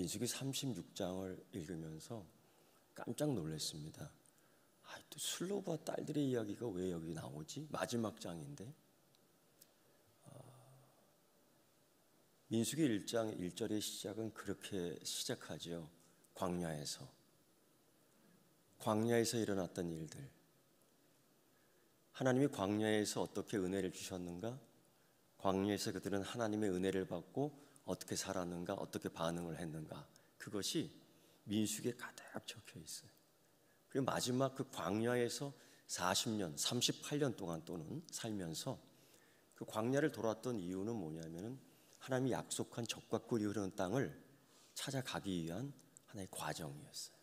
민수기 36장을 읽으면서 깜짝 놀랐습니다. 또 슬로브와 딸들의 이야기가 왜 여기 나오지? 마지막 장인데. 민수기 1장 1절의 시작은 그렇게 시작하죠. 광야에서 일어났던 일들. 하나님이 광야에서 어떻게 은혜를 주셨는가? 광야에서 그들은 하나님의 은혜를 받고 어떻게 살았는가? 어떻게 반응을 했는가? 그것이 민수기에 가득 적혀 있어요. 그리고 마지막 그 광야에서 40년, 38년 동안 또는 살면서 그 광야를 돌았던 이유는 뭐냐면은 하나님이 약속한 젖과 꿀이 흐르는 땅을 찾아가기 위한 하나의 과정이었어요.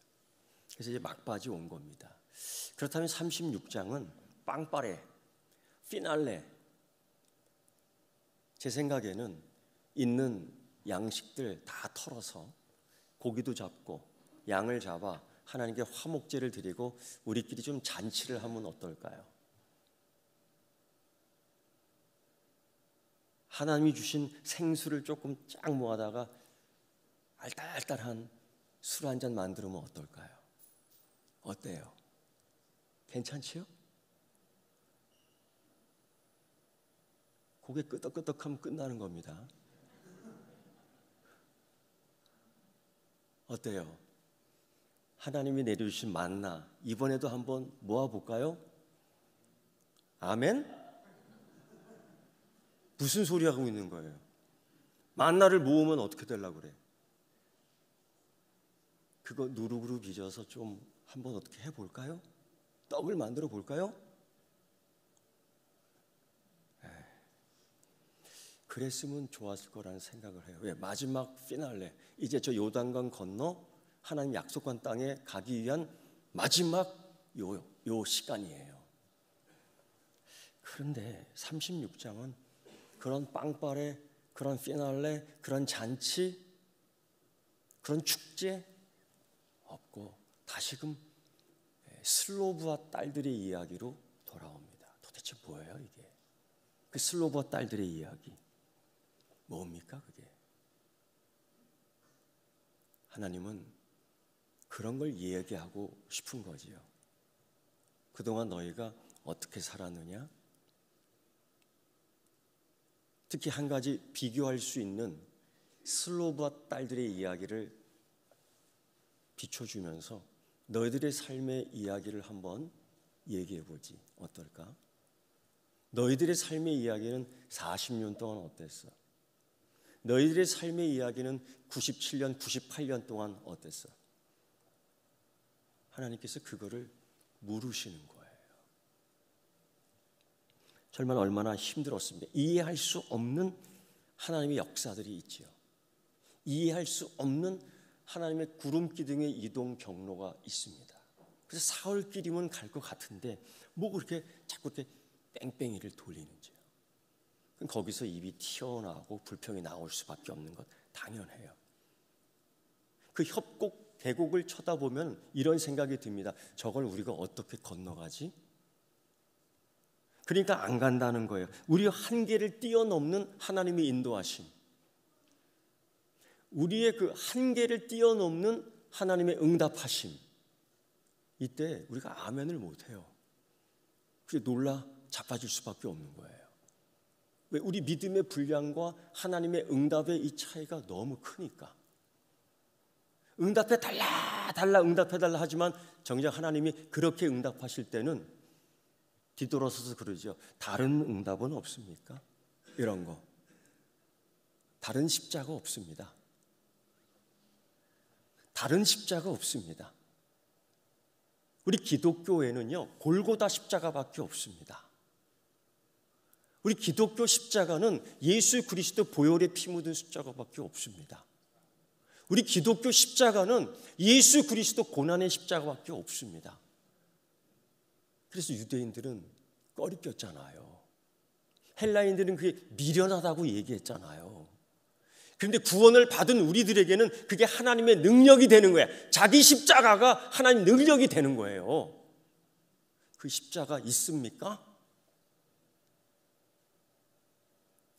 그래서 이제 막바지 온 겁니다. 그렇다면 36장은 빵빠레, 피날레. 제 생각에는 있는 양식들 다 털어서 고기도 잡고 양을 잡아 하나님께 화목제를 드리고 우리끼리 좀 잔치를 하면 어떨까요? 하나님이 주신 생수를 조금 쫙 모아다가 알딸딸한 술 한 잔 만들면 어떨까요? 어때요? 괜찮지요? 고개 끄덕끄덕하면 끝나는 겁니다. 어때요? 하나님이 내려주신 만나 이번에도 한번 모아볼까요? 아멘? 무슨 소리 하고 있는 거예요? 만나를 모으면 어떻게 되려고 그래? 그거 누룩으로 빚어서 좀 한번 어떻게 해볼까요? 떡을 만들어 볼까요? 그랬으면 좋았을 거라는 생각을 해요. 왜? 마지막 피날레, 이제 저 요단강 건너 하나님 약속한 땅에 가기 위한 마지막 요 시간이에요. 그런데 36장은 그런 빵빠레, 그런 피날레, 그런 잔치, 그런 축제 없고 다시금 슬로브와 딸들의 이야기로 돌아옵니다. 도대체 뭐예요 이게? 그 슬로브와 딸들의 이야기 뭡니까 그게? 하나님은 그런 걸 이야기하고 싶은 거지요. 그동안 너희가 어떻게 살았느냐? 특히 한 가지 비교할 수 있는 슬로브와 딸들의 이야기를 비춰주면서 너희들의 삶의 이야기를 한번 얘기해보지 어떨까? 너희들의 삶의 이야기는 40년 동안 어땠어? 너희들의 삶의 이야기는 97년, 98년 동안 어땠어? 하나님께서 그거를 물으시는 거예요. 정말 얼마나 힘들었습니까? 이해할 수 없는 하나님의 역사들이 있지요. 이해할 수 없는 하나님의 구름기둥의 이동 경로가 있습니다. 그래서 사흘길이면 갈 것 같은데 뭐 그렇게 자꾸 이렇게 뺑뺑이를 돌리는지요. 거기서 입이 튀어나오고 불평이 나올 수밖에 없는 것 당연해요. 그 협곡 계곡을 쳐다보면 이런 생각이 듭니다. 저걸 우리가 어떻게 건너가지? 그러니까 안 간다는 거예요. 우리 한계를 뛰어넘는 하나님의 인도하심, 우리의 그 한계를 뛰어넘는 하나님의 응답하심, 이때 우리가 아멘을 못해요. 그게 놀라 자빠질 수밖에 없는 거예요. 왜? 우리 믿음의 분량과 하나님의 응답의 이 차이가 너무 크니까. 응답해 달라 응답해 달라 하지만 정작 하나님이 그렇게 응답하실 때는 뒤돌아서서 그러죠. 다른 응답은 없습니까? 이런 거. 다른 십자가 없습니다. 다른 십자가 없습니다. 우리 기독교에는요, 골고다 십자가밖에 없습니다. 우리 기독교 십자가는 예수 그리스도 보혈의 피 묻은 십자가밖에 없습니다. 우리 기독교 십자가는 예수 그리스도 고난의 십자가밖에 없습니다. 그래서 유대인들은 꺼리꼈잖아요. 헬라인들은 그게 미련하다고 얘기했잖아요. 그런데 구원을 받은 우리들에게는 그게 하나님의 능력이 되는 거야. 자기 십자가가 하나님 능력이 되는 거예요. 그 십자가 있습니까?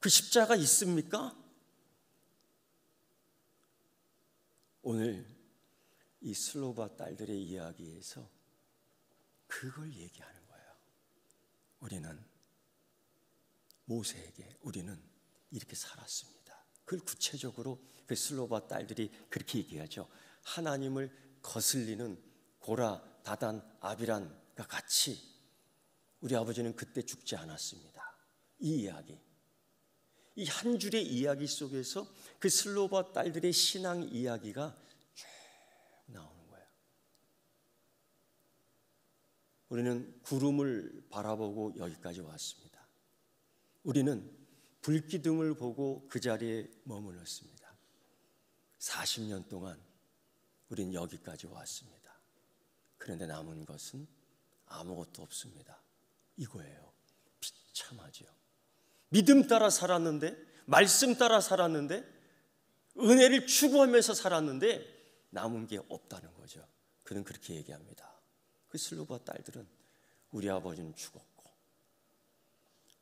그 십자가 있습니까? 오늘 이 슬로바 딸들의 이야기에서 그걸 얘기하는 거예요. 우리는 모세에게 우리는 이렇게 살았습니다. 그걸 구체적으로 그 슬로바 딸들이 그렇게 얘기하죠. 하나님을 거슬리는 고라, 다단, 아비란과 같이 우리 아버지는 그때 죽지 않았습니다. 이 이야기, 이 한 줄의 이야기 속에서 그 슬로바 딸들의 신앙 이야기가 쭉 나오는 거예요. 우리는 구름을 바라보고 여기까지 왔습니다. 우리는 불기둥을 보고 그 자리에 머물렀습니다. 40년 동안 우리는 여기까지 왔습니다. 그런데 남은 것은 아무것도 없습니다. 이거예요. 비참하죠. 믿음 따라 살았는데, 말씀 따라 살았는데, 은혜를 추구하면서 살았는데 남은 게 없다는 거죠. 그는 그렇게 얘기합니다. 그 슬로바 딸들은 우리 아버지는 죽었고,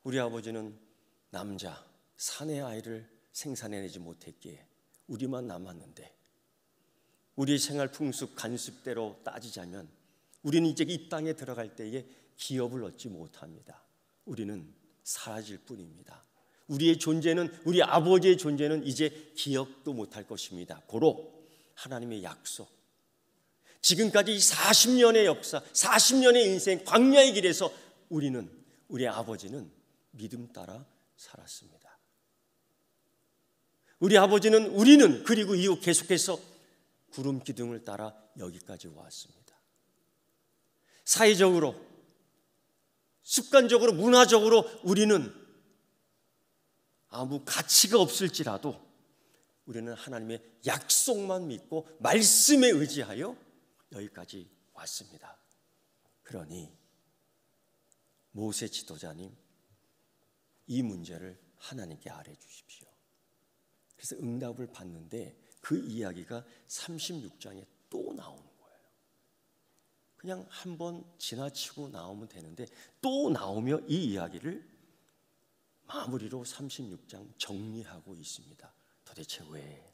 우리 아버지는 남자 사내 아이를 생산해내지 못했기에 우리만 남았는데, 우리 생활 풍습 관습대로 따지자면 우리는 이제 이 땅에 들어갈 때에 기업을 얻지 못합니다. 우리는 사라질 뿐입니다. 우리의 존재는, 우리 아버지의 존재는 이제 기억도 못할 것입니다. 고로 하나님의 약속, 지금까지 40년의 역사, 40년의 인생, 광야의 길에서 우리 아버지는 믿음 따라 살았습니다. 우리는 그리고 이후 계속해서 구름 기둥을 따라 여기까지 왔습니다. 사회적으로, 습관적으로, 문화적으로 우리는 아무 가치가 없을지라도 우리는 하나님의 약속만 믿고 말씀에 의지하여 여기까지 왔습니다. 그러니 모세 지도자님, 이 문제를 하나님께 아뢰 주십시오. 그래서 응답을 받는데 그 이야기가 36장에 또 나오는 거예요. 그냥 한번 지나치고 나오면 되는데 또 나오며 이 이야기를 마무리로 36장 정리하고 있습니다. 도대체 왜?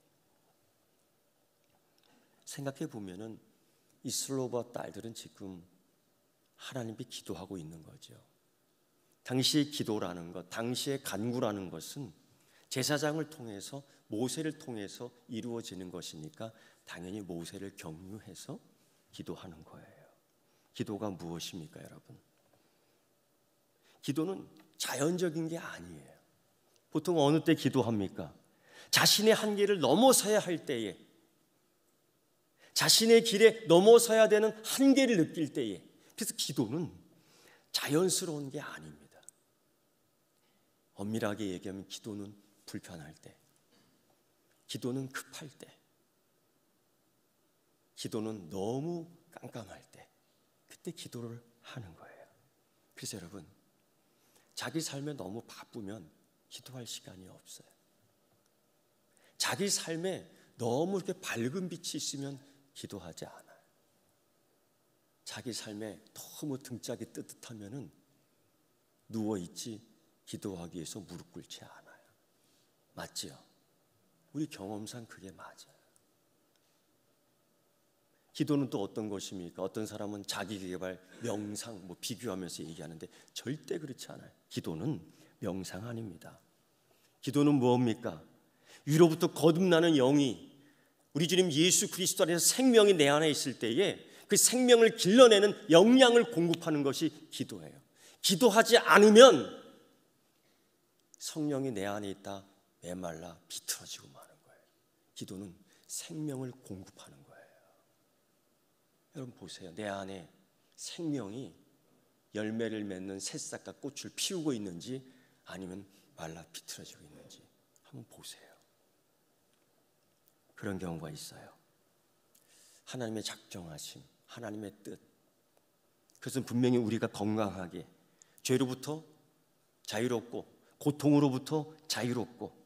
생각해 보면은 이 슬로바 딸들은 지금 하나님께 기도하고 있는 거죠. 당시의 기도라는 것, 당시의 간구라는 것은 제사장을 통해서, 모세를 통해서 이루어지는 것이니까 당연히 모세를 경유해서 기도하는 거예요. 기도가 무엇입니까, 여러분? 기도는 자연적인 게 아니에요. 보통 어느 때 기도합니까? 자신의 한계를 넘어서야 할 때에, 자신의 길에 넘어서야 되는 한계를 느낄 때에. 그래서 기도는 자연스러운 게 아닙니다. 엄밀하게 얘기하면 기도는 불편할 때, 기도는 급할 때, 기도는 너무 깜깜할 때, 그때 기도를 하는 거예요. 그래서 여러분, 자기 삶에 너무 바쁘면 기도할 시간이 없어요. 자기 삶에 너무 이렇게 밝은 빛이 있으면 기도하지 않아요. 자기 삶에 너무 등짝이 뜨뜻하면은 누워있지 기도하기 위해서 무릎 꿇지 않아요. 맞지요? 우리 경험상 그게 맞아요. 기도는 또 어떤 것입니까? 어떤 사람은 자기개발, 명상 비교하면서 얘기하는데 절대 그렇지 않아요. 기도는 명상 아닙니다. 기도는 뭡니까? 위로부터 거듭나는 영이, 우리 주님 예수 그리스도 안에서 생명이 내 안에 있을 때에 그 생명을 길러내는 영양을 공급하는 것이 기도예요. 기도하지 않으면 성령이 내 안에 있다 메말라 비틀어지고 마는 거예요. 기도는 생명을 공급하는 거예요. 여러분 보세요. 내 안에 생명이 열매를 맺는 새싹과 꽃을 피우고 있는지 아니면 말라 비틀어지고 있는지 한번 보세요. 그런 경우가 있어요. 하나님의 작정하심, 하나님의 뜻, 그것은 분명히 우리가 건강하게 죄로부터 자유롭고 고통으로부터 자유롭고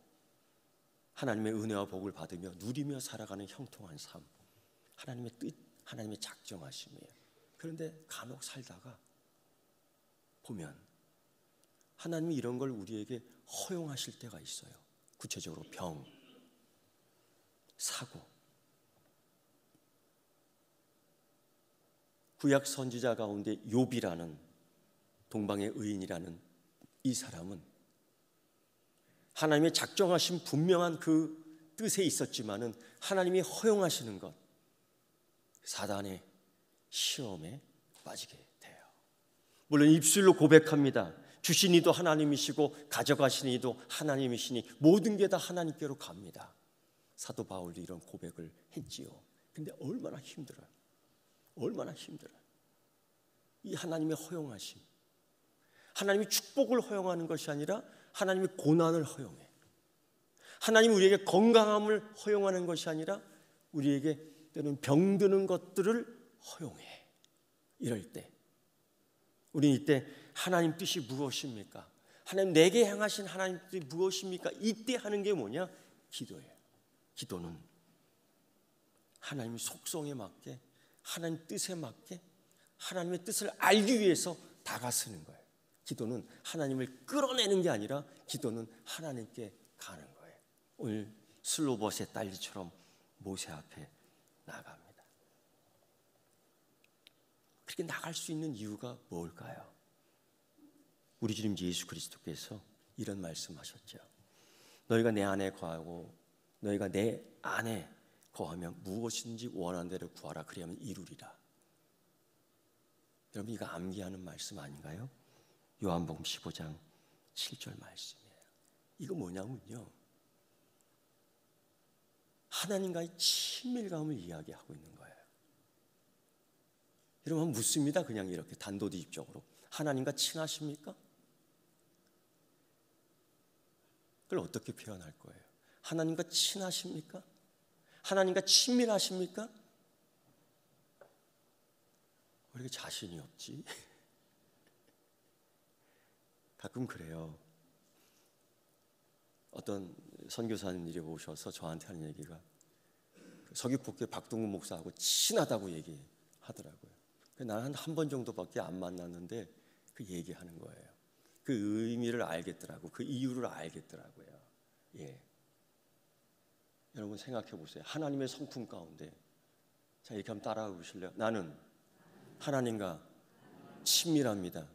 하나님의 은혜와 복을 받으며 누리며 살아가는 형통한 삶, 하나님의 뜻, 하나님의 작정하심이에요. 그런데 간혹 살다가 보면 하나님이 이런 걸 우리에게 허용하실 때가 있어요. 구체적으로 병, 사고, 구약 선지자 가운데 욥이라는 동방의 의인이라는 이 사람은 하나님의 작정하신 분명한 그 뜻에 있었지만은 하나님이 허용하시는 것, 사단의 시험에 빠지게 돼요. 물론 입술로 고백합니다. 주신 이도 하나님이시고 가져가신 이도 하나님이시니 모든 게 다 하나님께로 갑니다. 사도 바울도 이런 고백을 했지요. 근데 얼마나 힘들어요. 얼마나 힘들어요. 이 하나님의 허용하심, 하나님이 축복을 허용하는 것이 아니라 하나님이 고난을 허용해. 하나님이 우리에게 건강함을 허용하는 것이 아니라 우리에게 때로는 병드는 것들을 허용해. 이럴 때 우리는 이때 하나님 뜻이 무엇입니까? 하나님 내게 향하신 하나님 뜻이 무엇입니까? 이때 하는 게 뭐냐? 기도예요. 기도는 하나님 속성에 맞게, 하나님 뜻에 맞게 하나님의 뜻을 알기 위해서 다가서는 거예요. 기도는 하나님을 끌어내는 게 아니라 기도는 하나님께 가는 거예요. 오늘 슬로봇의 딸기처럼 모세 앞에 나갑니다. 그렇게 나갈 수 있는 이유가 뭘까요? 우리 주님 예수 그리스도께서 이런 말씀하셨죠. 너희가 내 안에 거하고 너희가 내 안에 거하면 무엇이든지 원하는 대로 구하라. 그리하면 이루리라. 여러분 이거 암기하는 말씀 아닌가요? 요한복음 15장 7절 말씀이에요. 이거 뭐냐면요, 하나님과의 친밀감을 이야기하고 있는 거예요. 여러분 묻습니다. 그냥 이렇게 단도직입적으로 하나님과 친하십니까? 그걸 어떻게 표현할 거예요? 하나님과 친하십니까? 하나님과 친밀하십니까? 왜 이렇게 자신이 없지? 가끔 그래요. 어떤 선교사님들이 오셔서 저한테 하는 얘기가 서귀포교회 박동근 목사하고 친하다고 얘기하더라고요. 나는 한 번 정도밖에 안 만났는데 그 얘기하는 거예요. 그 의미를 알겠더라고. 그 이유를 알겠더라고요. 예. 여러분 생각해 보세요. 하나님의 성품 가운데, 자 이렇게 한번 따라해 보실래요? 나는 하나님과 친밀합니다.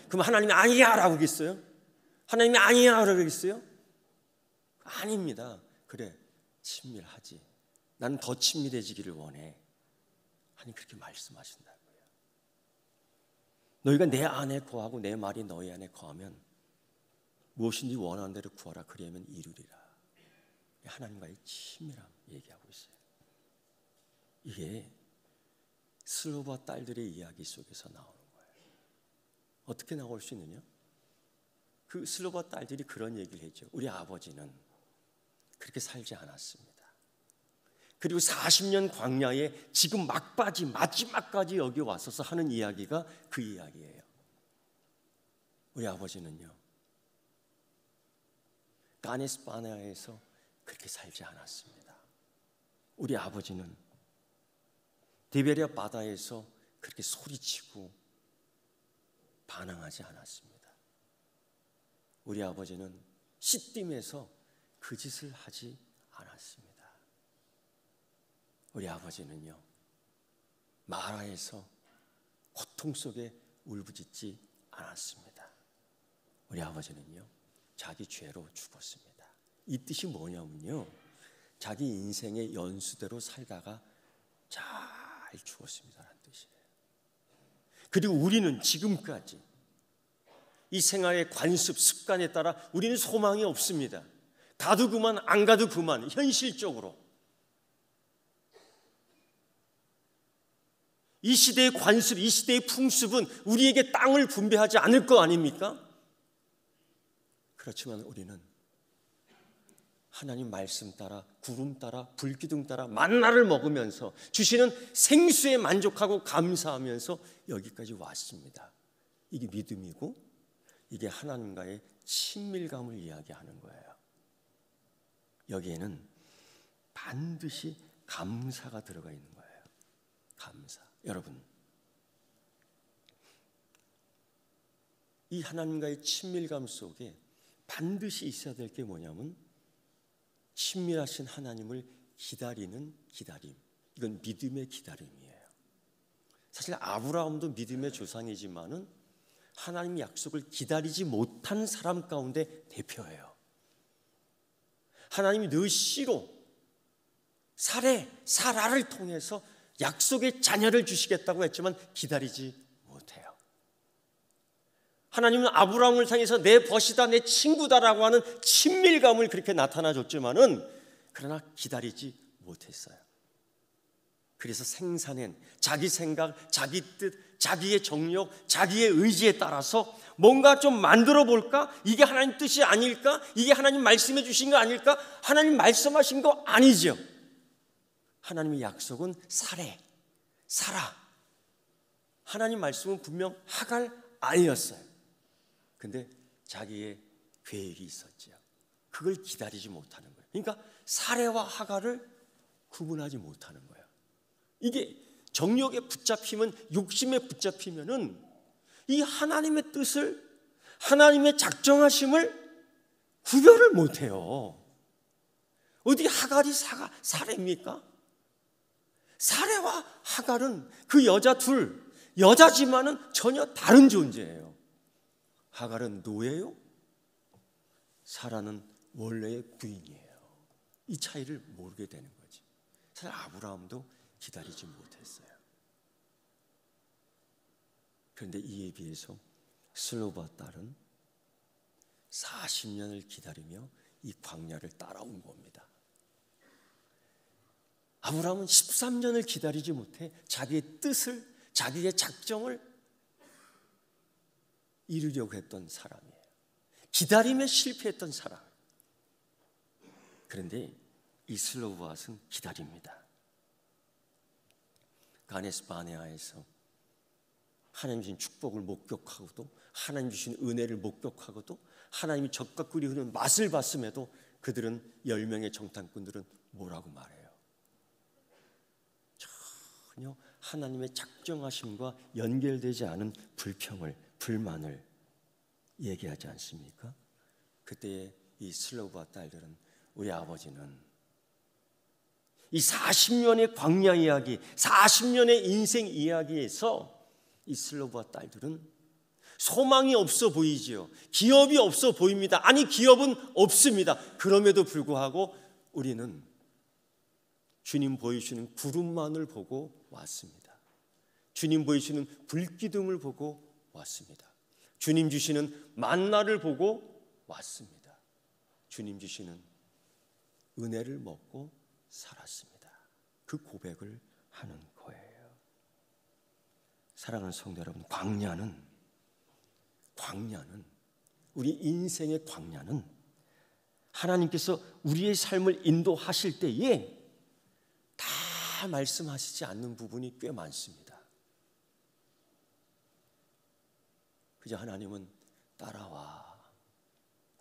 그럼 하나님이 아니야 라고 하겠어요? 하나님이 아니야 라고 하겠어요? 아닙니다. 그래, 친밀하지. 나는 더 친밀해지기를 원해. 하나님 그렇게 말씀하신다고요. 너희가 내 안에 거하고 내 말이 너희 안에 거하면 무엇인지 원하는 대로 구하라. 그리하면 이루리라. 하나님과의 친밀함 얘기하고 있어요. 이게 슬로바 딸들의 이야기 속에서 나오는 거예요. 어떻게 나올 수 있느냐? 그 슬로바 딸들이 그런 얘기를 했죠. 우리 아버지는 그렇게 살지 않았습니다. 그리고 40년 광야에 지금 막바지 마지막까지 여기 와서서 하는 이야기가 그 이야기예요. 우리 아버지는요, 가네스 바네아에서 그렇게 살지 않았습니다. 우리 아버지는 디베리아 바다에서 그렇게 소리치고 반항하지 않았습니다. 우리 아버지는 시딤에서 그 짓을 하지 않았습니다. 우리 아버지는요, 마라에서 고통 속에 울부짖지 않았습니다. 우리 아버지는요, 자기 죄로 죽었습니다. 이 뜻이 뭐냐면요, 자기 인생의 연수대로 살다가 잘 죽었습니다라는 뜻이에요. 그리고 우리는 지금까지 이 생활의 관습, 습관에 따라 우리는 소망이 없습니다. 가도 그만, 안 가도 그만, 현실적으로. 이 시대의 관습, 이 시대의 풍습은 우리에게 땅을 분배하지 않을 거 아닙니까? 그렇지만 우리는 하나님 말씀 따라, 구름 따라, 불기둥 따라 만나를 먹으면서 주시는 생수에 만족하고 감사하면서 여기까지 왔습니다. 이게 믿음이고 이게 하나님과의 친밀감을 이야기하는 거예요. 여기에는 반드시 감사가 들어가 있는 거예요. 감사. 여러분, 이 하나님과의 친밀감 속에 반드시 있어야 될 게 뭐냐면 친밀하신 하나님을 기다리는 기다림. 이건 믿음의 기다림이에요. 사실 아브라함도 믿음의 조상이지만은 하나님의 약속을 기다리지 못한 사람 가운데 대표예요. 하나님이 느시로 사라를 통해서 약속의 자녀를 주시겠다고 했지만 기다리지 못해요. 하나님은 아브라함을 향해서 내 벗이다, 내 친구다라고 하는 친밀감을 그렇게 나타나줬지만은 그러나 기다리지 못했어요. 그래서 생산한 자기 생각, 자기 뜻, 자기의 정욕, 자기의 의지에 따라서 뭔가 좀 만들어 볼까? 이게 하나님 뜻이 아닐까? 이게 하나님 말씀해 주신 거 아닐까? 하나님 말씀하신 거 아니죠. 하나님의 약속은 사라. 하나님 말씀은 분명 하갈 아니었어요. 근데 자기의 계획이 있었죠. 그걸 기다리지 못하는 거예요. 그러니까 사레와 하갈을 구분하지 못하는 거예요. 이게 정욕에 붙잡히면, 욕심에 붙잡히면은 이 하나님의 뜻을, 하나님의 작정하심을 구별을 못해요. 어디 하갈이 사레입니까? 사레와 하갈은 그 여자 둘, 여자지만은 전혀 다른 존재예요. 하갈은 노예요, 사라는 원래의 부인이에요. 이 차이를 모르게 되는 거지. 사실 아브라함도 기다리지 못했어요. 그런데 이에 비해서 슬로바 딸은 40년을 기다리며 이 광야를 따라온 겁니다. 아브라함은 13년을 기다리지 못해 자기의 뜻을, 자기의 작정을 이루려고 했던 사람이에요. 기다림에 실패했던 사람. 그런데 이 슬로바앗은 기다립니다. 가네스 바네아에서 하나님 주신 축복을 목격하고도, 하나님 주신 은혜를 목격하고도, 하나님이 젖과 꿀이 흐르는 맛을 봤음에도 그들은 10명의 정탐꾼들은 뭐라고 말해요? 전혀 하나님의 작정하심과 연결되지 않은 불평을, 불만을 얘기하지 않습니까? 그때의 이 슬로바 딸들은, 우리 아버지는 이 40년의 광야 이야기, 40년의 인생 이야기에서 이 슬로바 딸들은 소망이 없어 보이지요. 기업이 없어 보입니다. 아니, 기업은 없습니다. 그럼에도 불구하고 우리는 주님 보이시는 구름만을 보고 왔습니다. 주님 보이시는 불기둥을 보고 왔습니다. 주님 주시는 만나를 보고 왔습니다. 주님 주시는 은혜를 먹고 살았습니다. 그 고백을 하는 거예요. 사랑하는 성도 여러분, 광야는 우리 인생의 광야는 하나님께서 우리의 삶을 인도하실 때에 다 말씀하시지 않는 부분이 꽤 많습니다. 그저 하나님은 따라와,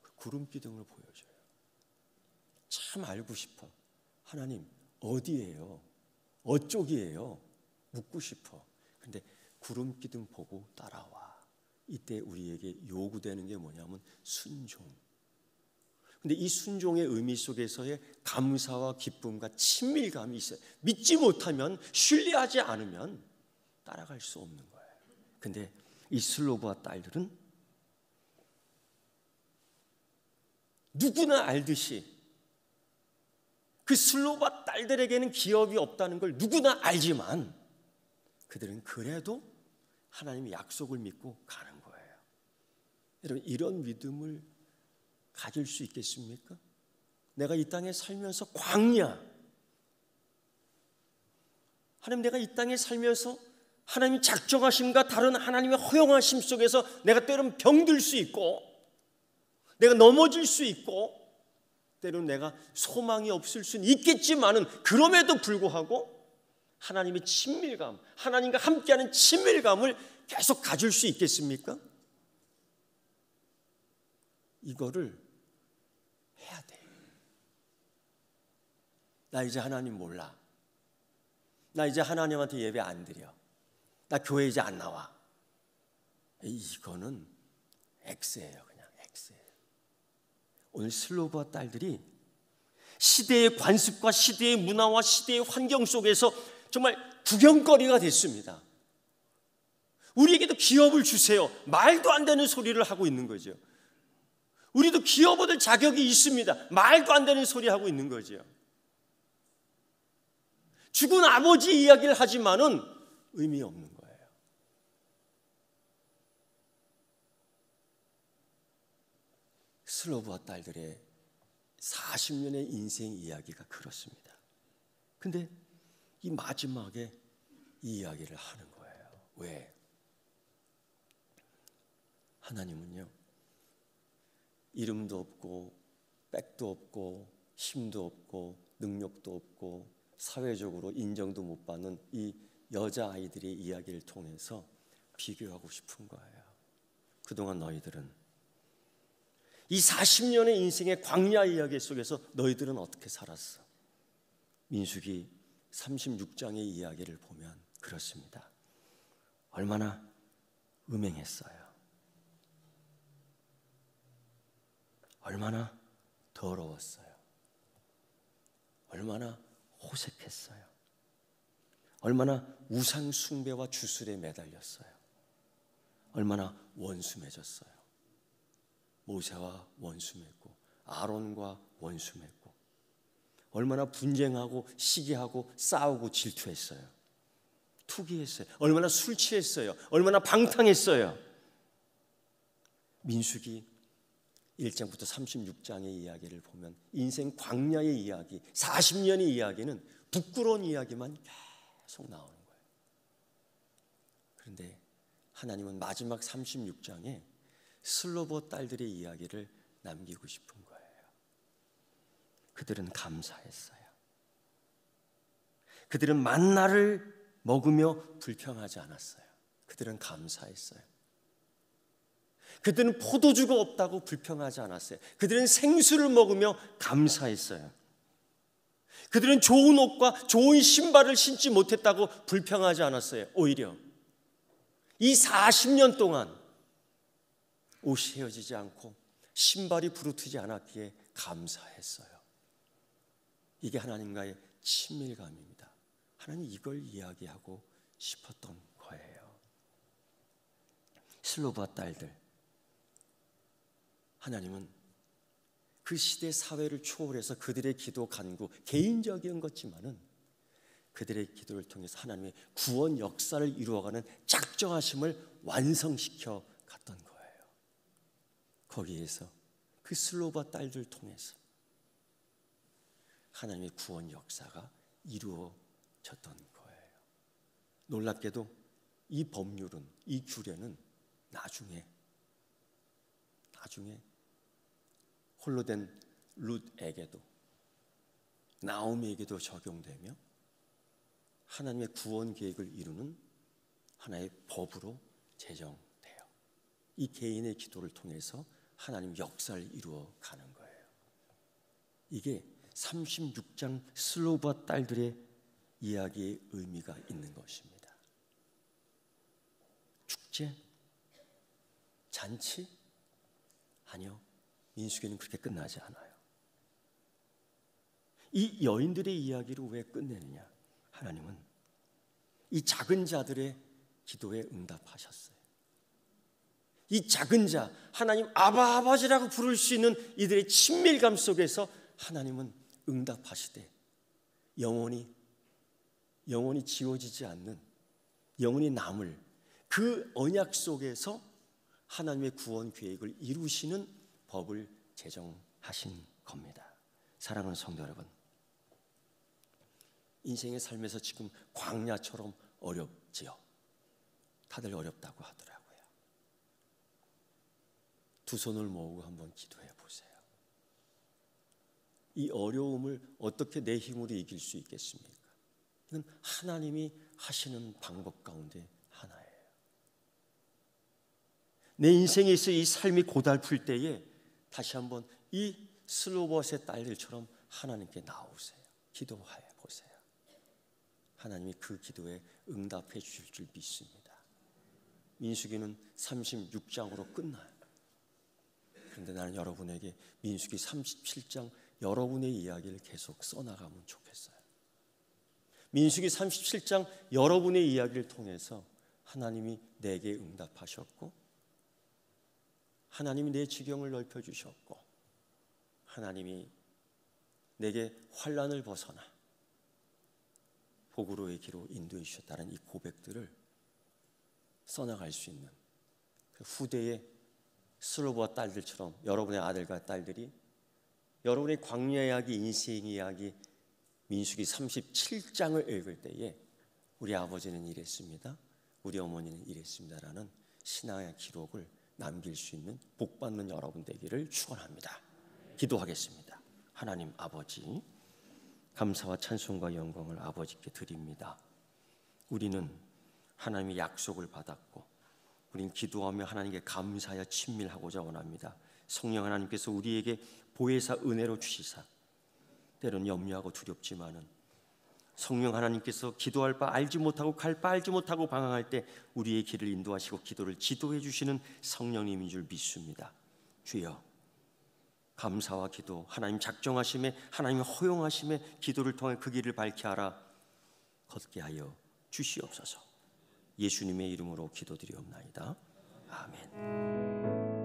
그 구름 기둥을 보여줘요. 참 알고 싶어. 하나님 어디예요? 어쪽이에요? 묻고 싶어. 근데 구름 기둥 보고 따라와. 이때 우리에게 요구되는 게 뭐냐면 순종. 근데 이 순종의 의미 속에서의 감사와 기쁨과 친밀감이 있어요. 믿지 못하면, 신뢰하지 않으면 따라갈 수 없는 거예요. 근데 이 슬로바 딸들은 누구나 알듯이, 그 슬로바 딸들에게는 기업이 없다는 걸 누구나 알지만 그들은 그래도 하나님의 약속을 믿고 가는 거예요. 여러분, 이런 믿음을 가질 수 있겠습니까? 내가 이 땅에 살면서 광야, 하나님, 내가 이 땅에 살면서 하나님이 작정하심과 다른 하나님의 허용하심 속에서 내가 때로는 병들 수 있고, 내가 넘어질 수 있고, 때로는 내가 소망이 없을 수는 있겠지만은 그럼에도 불구하고 하나님의 친밀감, 하나님과 함께하는 친밀감을 계속 가질 수 있겠습니까? 이거를 해야 돼. 나 이제 하나님 몰라. 나 이제 하나님한테 예배 안 드려. 나 교회 이제 안 나와. 이거는 X예요. 그냥 X예요. 오늘 슬로바 딸들이 시대의 관습과 시대의 문화와 시대의 환경 속에서 정말 구경거리가 됐습니다. 우리에게도 기업을 주세요. 말도 안 되는 소리를 하고 있는 거죠. 우리도 기업 얻을 자격이 있습니다. 말도 안 되는 소리 하고 있는 거죠. 죽은 아버지 이야기를 하지만은 의미 없는 거예요. 슬로브와 딸들의 40년의 인생 이야기가 그렇습니다. 근데 이 마지막에 이 이야기를 하는 거예요. 왜? 하나님은요, 이름도 없고 백도 없고 힘도 없고 능력도 없고 사회적으로 인정도 못 받는 이 여자아이들의 이야기를 통해서 비교하고 싶은 거예요. 그동안 너희들은 이 40년의 인생의 광야 이야기 속에서 너희들은 어떻게 살았어? 민수기 36장의 이야기를 보면 그렇습니다. 얼마나 음행했어요. 얼마나 더러웠어요. 얼마나 호색했어요. 얼마나 우상 숭배와 주술에 매달렸어요. 얼마나 원수 맺었어요. 모세와 원수 맺고 아론과 원수 맺고 얼마나 분쟁하고 시기하고 싸우고 질투했어요. 투기했어요. 얼마나 술 취했어요. 얼마나 방탕했어요. 민수기 1장부터 36장의 이야기를 보면 인생 광야의 이야기, 40년의 이야기는 부끄러운 이야기만 계속 나오는 거예요. 그런데 하나님은 마지막 36장에 슬로보 딸들의 이야기를 남기고 싶은 거예요. 그들은 감사했어요. 그들은 만나를 먹으며 불평하지 않았어요. 그들은 감사했어요. 그들은 포도주가 없다고 불평하지 않았어요. 그들은 생수를 먹으며 감사했어요. 그들은 좋은 옷과 좋은 신발을 신지 못했다고 불평하지 않았어요. 오히려 이 40년 동안 옷이 헤어지지 않고 신발이 부르트지 않았기에 감사했어요. 이게 하나님과의 친밀감입니다. 하나님 이걸 이야기하고 싶었던 거예요. 슬로브와 딸들, 하나님은 그 시대 사회를 초월해서 그들의 기도 간구, 개인적인 것지만은 그들의 기도를 통해서 하나님의 구원 역사를 이루어가는 작정하심을 완성시켜 갔던 거예요. 거기에서 그 슬로바 딸들 통해서 하나님의 구원 역사가 이루어졌던 거예요. 놀랍게도 이 법률은, 이 규례는 나중에 홀로 된 룻에게도 나오미에게도 적용되며 하나님의 구원 계획을 이루는 하나의 법으로 제정돼요. 이 개인의 기도를 통해서 하나님 역사를 이루어 가는 거예요. 이게 36장 슬로바 딸들의 이야기의 의미가 있는 것입니다. 축제? 잔치? 아니요. 민수기는 그렇게 끝나지 않아요. 이 여인들의 이야기를 왜 끝내느냐? 하나님은 이 작은 자들의 기도에 응답하셨어요. 이 작은 자, 하나님 아바 아버지라고 부를 수 있는 이들의 친밀감 속에서 하나님은 응답하시되 영원히 지워지지 않는 영원히 남을 그 언약 속에서 하나님의 구원 계획을 이루시는 법을 제정하신 겁니다. 사랑하는 성도 여러분, 인생의 삶에서 지금 광야처럼 어렵지요. 다들 어렵다고 하더라고요. 두 손을 모으고 한번 기도해 보세요. 이 어려움을 어떻게 내 힘으로 이길 수 있겠습니까? 이건 하나님이 하시는 방법 가운데 하나예요. 내 인생에 있어 이 삶이 고달플 때에 다시 한번 이 슬로봇의 딸들처럼 하나님께 나오세요. 기도해 보세요. 하나님이 그 기도에 응답해 주실 줄 믿습니다. 민수기는 36장으로 끝나요. 그런데 나는 여러분에게 민수기 37장 여러분의 이야기를 계속 써나가면 좋겠어요. 민수기 37장 여러분의 이야기를 통해서 하나님이 내게 응답하셨고, 하나님이 내 지경을 넓혀주셨고, 하나님이 내게 환난을 벗어나 복으로의 길로 인도해 주셨다는 이 고백들을 써나갈 수 있는 그 후대의 슬로보와 딸들처럼 여러분의 아들과 딸들이 여러분의 광야 이야기, 인생 이야기, 민수기 37장을 읽을 때에 우리 아버지는 이랬습니다, 우리 어머니는 이랬습니다라는 신앙의 기록을 남길 수 있는 복받는 여러분 되기를 축원합니다. 기도하겠습니다. 하나님 아버지, 감사와 찬송과 영광을 아버지께 드립니다. 우리는 하나님의 약속을 받았고, 우리는 기도하며 하나님께 감사하여 친밀하고자 원합니다. 성령 하나님께서 우리에게 보혜사 은혜로 주시사, 때로는 염려하고 두렵지만은 성령 하나님께서 기도할 바 알지 못하고 갈 바 알지 못하고 방황할 때 우리의 길을 인도하시고 기도를 지도해 주시는 성령님인 줄 믿습니다. 주여, 감사와 기도, 하나님 작정하심에, 하나님 허용하심에 기도를 통해 그 길을 밝게 하라 걷게 하여 주시옵소서. 예수님의 이름으로 기도드리옵나이다. 아멘.